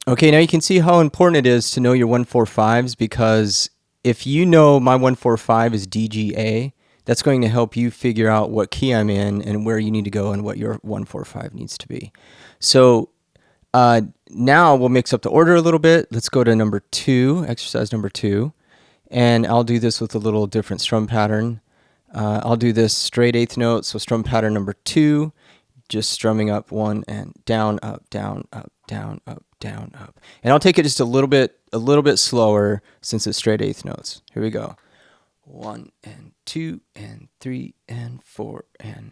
Okay, now you can see how important it is to know your 145s, because if you know my 145 is DGA, that's going to help you figure out what key I'm in and where you need to go and what your 145 needs to be. So now we'll mix up the order a little bit. Let's go to number 2, exercise number 2, and I'll do this with a little different strum pattern. I'll do this straight 8th note, so strum pattern number 2, just strumming up 1 and down, up, down, up, down, up, down, up. And I'll take it just a little bit slower since it's straight 8th notes. Here we go. 1 and 2 and 3 and 4 and